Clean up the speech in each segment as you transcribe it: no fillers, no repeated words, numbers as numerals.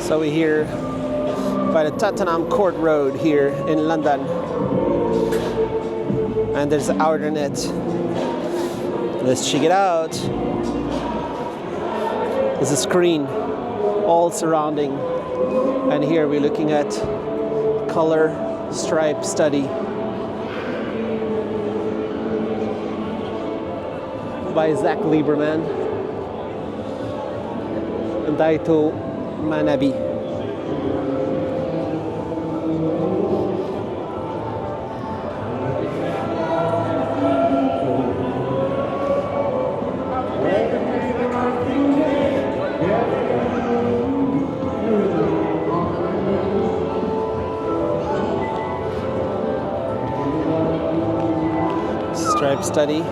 So we're here by the Tottenham Court Road here in London. And there's the Outernet. Let's check it out. There's a screen all surrounding. And here we're looking at color stripe study by Lieberman and Daito Manabe. Stripe study.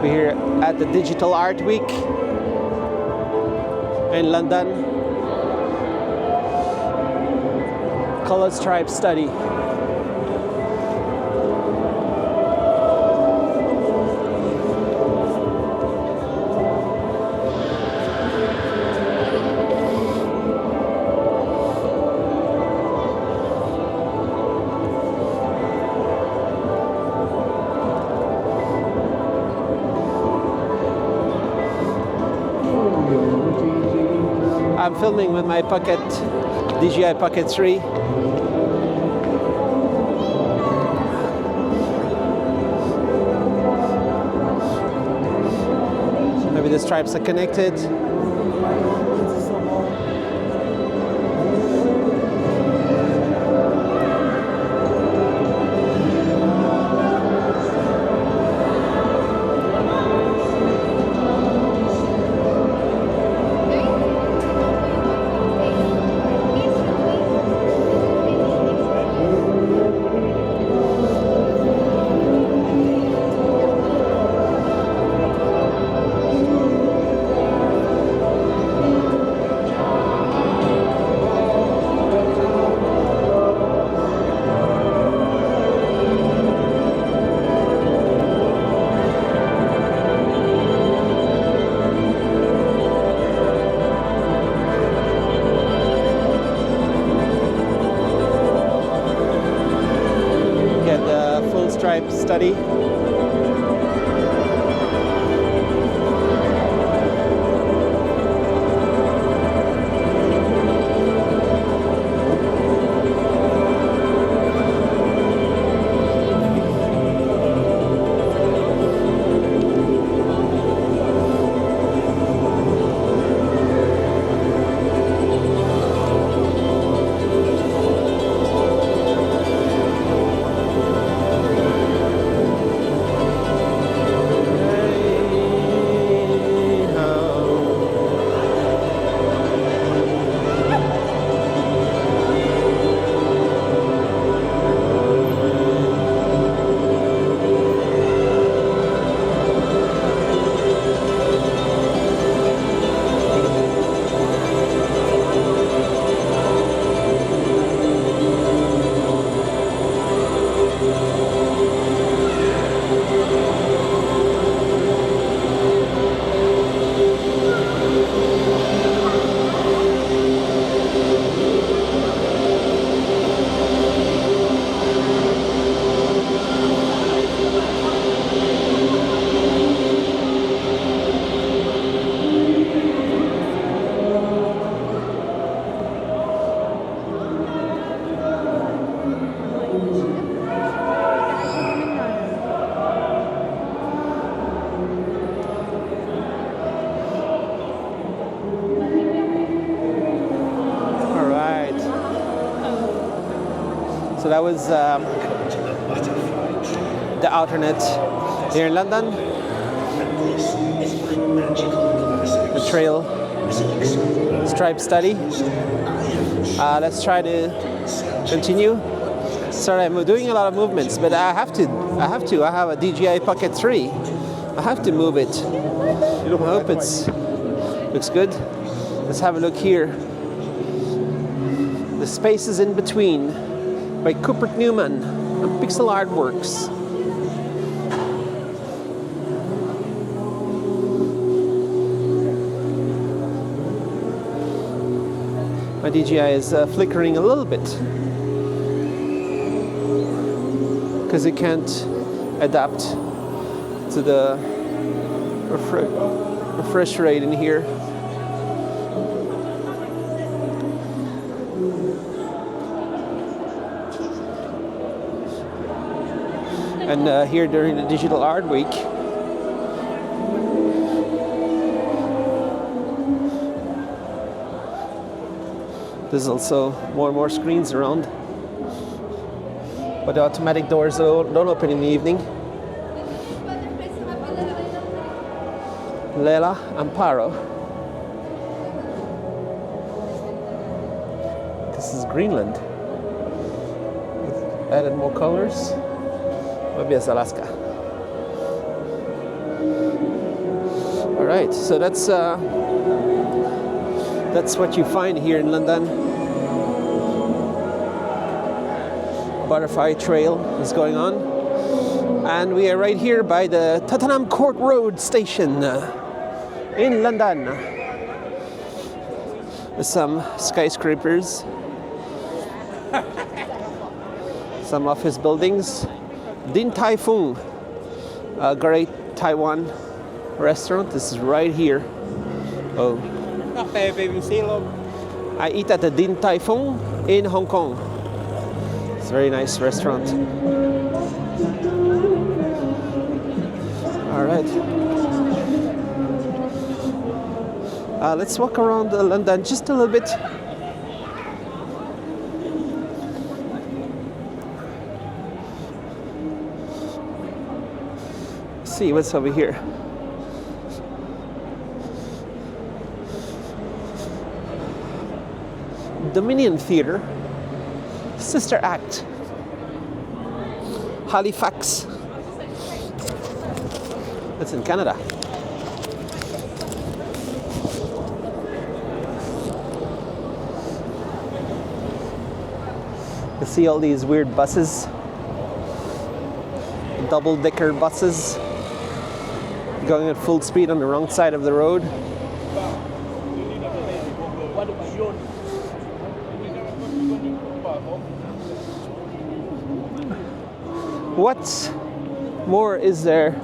We're here at the Digital Art Week in London. Color stripe study. I'm filming with my Pocket, DJI Pocket 3. Maybe the stripes are connected. Stripe study. So that was the Outernet here in London. the trail stripe study. Let's try to continue. Sorry, I'm doing a lot of movements, but I have to. I have a DJI Pocket 3. I have to move it. I hope it's looks good. Let's have a look here. The Spaces in Between by Cooper Newman and Pixel Artworks. My DJI is flickering a little bit because it can't adapt to the refresh rate in here. And here during the Digital Art Week, there's also more and more screens around, but the automatic doors don't open in the evening. Lela Amparo. This is Greenland. Added more colors. Maybe it's Alaska. All right, so that's what you find here in London. Butterfly Trail is going on, and we are right here by the Tottenham Court Road station in London. There's some skyscrapers, some office buildings. Din Tai Fung, a great Taiwan restaurant. This is right here. Oh. I eat at the Din Tai Fung in Hong Kong. It's a very nice restaurant. All right. Let's walk around London just a little bit. See what's over here. Dominion Theatre, Sister Act, Halifax. That's in Canada. You see all these weird buses, double-decker buses, going at full speed on the wrong side of the road. What more is there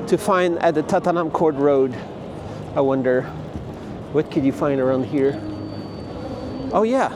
to find at the Tottenham Court Road? I wonder, what could you find around here? Oh yeah,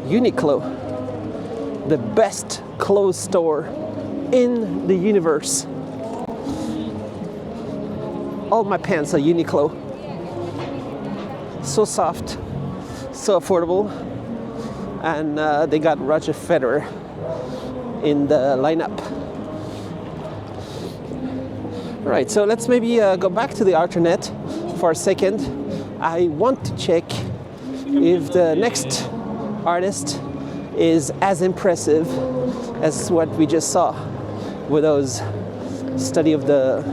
Uniqlo, the best clothes store in the universe. All my pants are Uniqlo. So soft, so affordable, and they got Roger Federer in the lineup. Right, so let's maybe go back to the Outernet for a second. I want to check if the next artist is as impressive as what we just saw with those study of the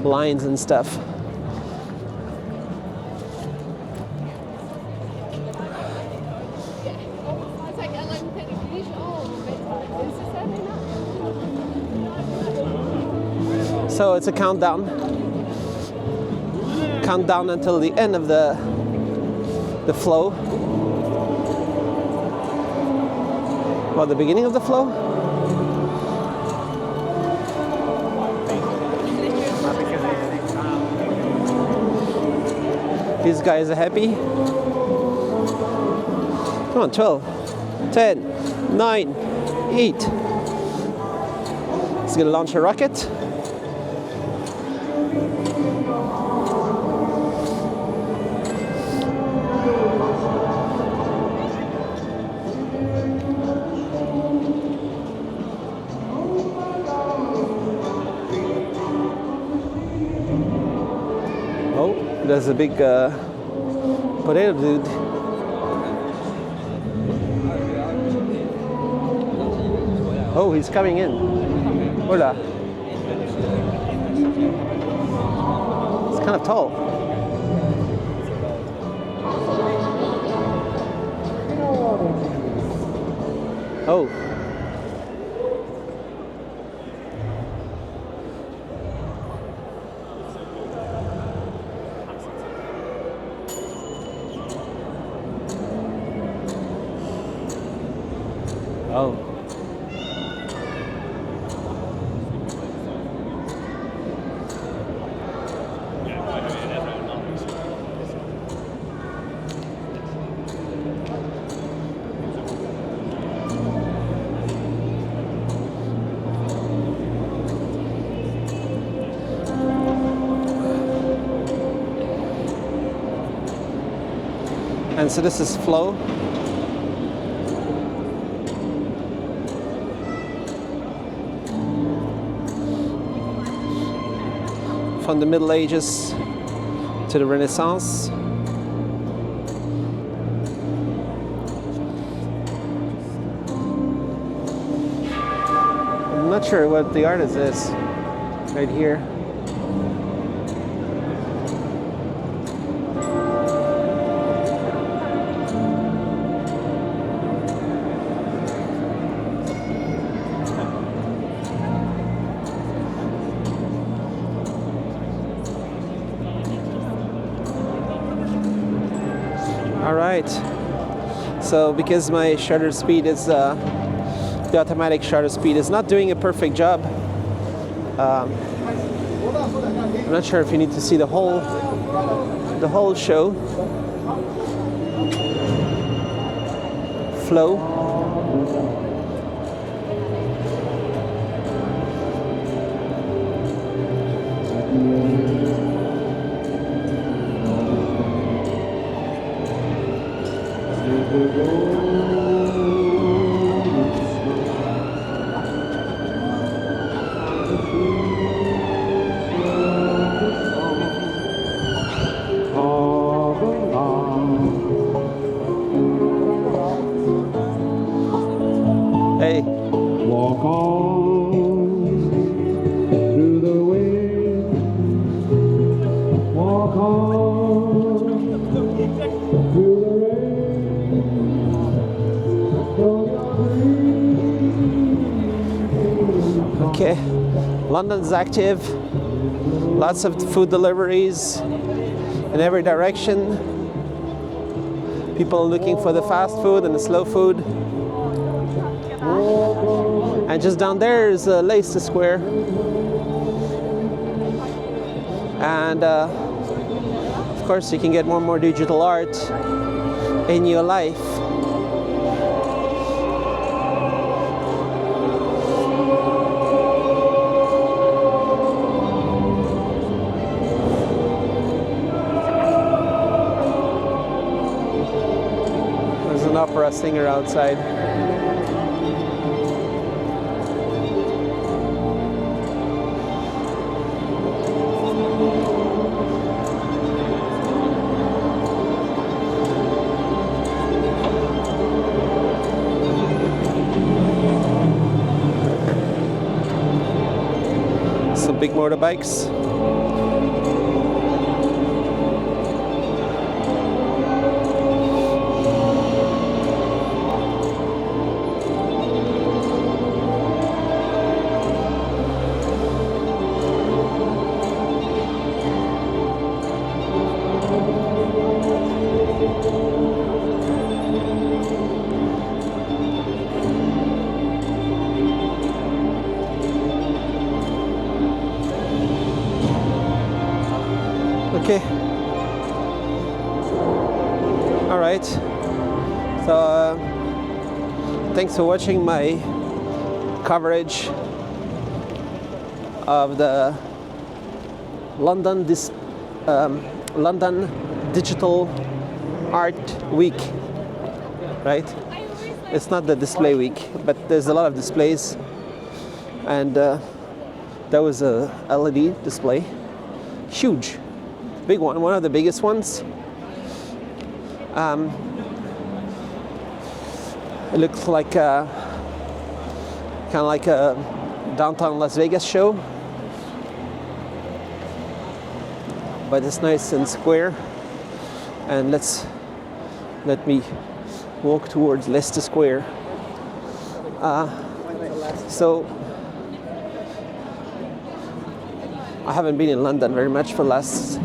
lines and stuff. So it's a countdown until the end of the flow. Well, the beginning of the flow. These guys are happy. Come on, 12, 10, 9, 8. It's gonna launch a rocket. There's a big potato dude. Oh, he's coming in. Hola. It's kind of tall. Oh. Oh. And so this is flow. From the Middle Ages to the Renaissance. I'm not sure what the artist is right here. All right, so because my shutter speed is, the automatic shutter speed is not doing a perfect job, I'm not sure if you need to see the whole show. Flow. Hey. Walk on through the wind. Walk on through the rain. Okay, London's active. Lots of food deliveries in every direction. People looking for the fast food and the slow food. And just down there is Leicester Square. And of course you can get more and more digital art in your life. There's an opera singer outside. Some big motorbikes. Okay. All right. So thanks for watching my coverage of the London Digital Art Week. Right? It's not the display week, but there's a lot of displays, and there was a LED display, huge. big one of the biggest ones. It looks like kind of like a downtown Las Vegas show, but it's nice and square. And let me walk towards Leicester Square. So I haven't been in London very much for the last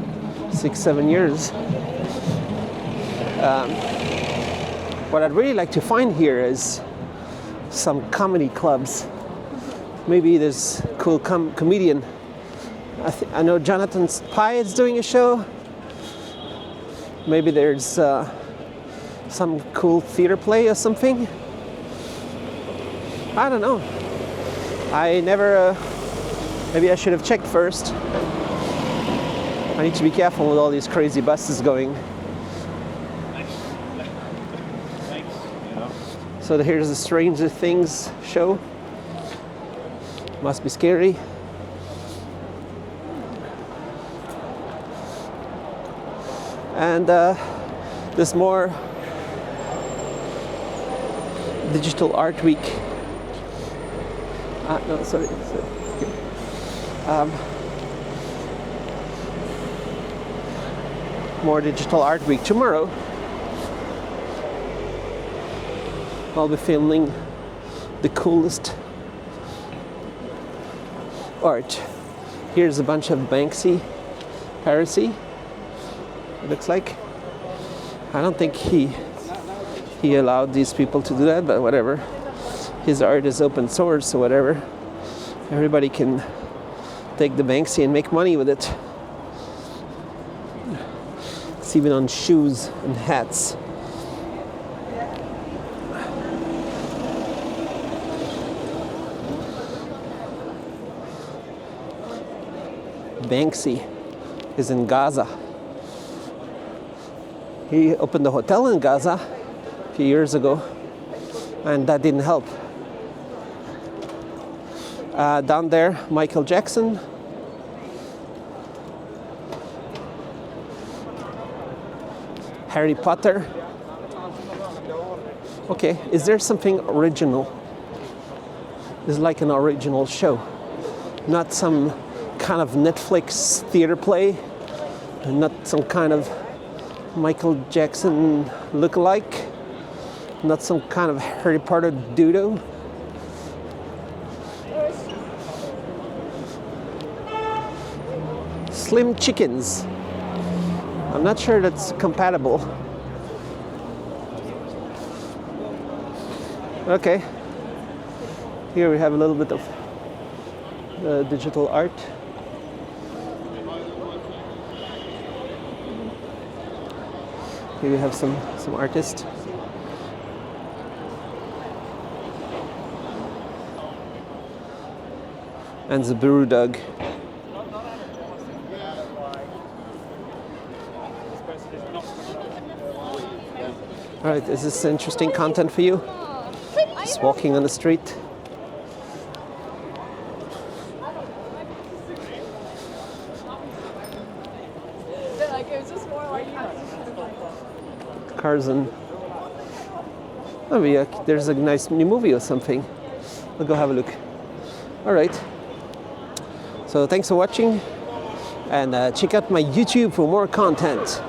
6-7 years. What I'd really like to find here is some comedy clubs. Maybe there's a cool comedian. I know Jonathan Pye is doing a show. Maybe there's some cool theater play or something. I don't know. I never, maybe I should have checked first. I need to be careful with all these crazy buses going. So here's the Stranger Things show. Must be scary. And there's more digital art week. No, sorry. More digital art week tomorrow. I'll be filming the coolest art. Here's a bunch of Banksy heresy. It looks like. I don't think he allowed these people to do that, but whatever. His art is open source or whatever. Everybody can take the Banksy and make money with it. It's even on shoes and hats. Banksy is in Gaza. He opened a hotel in Gaza a few years ago, and that didn't help. Down there, Michael Jackson. Harry Potter. Okay, is there something original? It's like an original show, not some kind of Netflix theater play, and not some kind of Michael Jackson look-alike, not some kind of Harry Potter doodle. Slim Chickens. I'm not sure that's compatible. Okay. Here we have a little bit of digital art. Here we have some artists. And the Buru Dog. Alright, is this interesting content for you? Just walking on the street. Cars and maybe there's a nice new movie or something. We'll go have a look. Alright. So thanks for watching, and check out my YouTube for more content.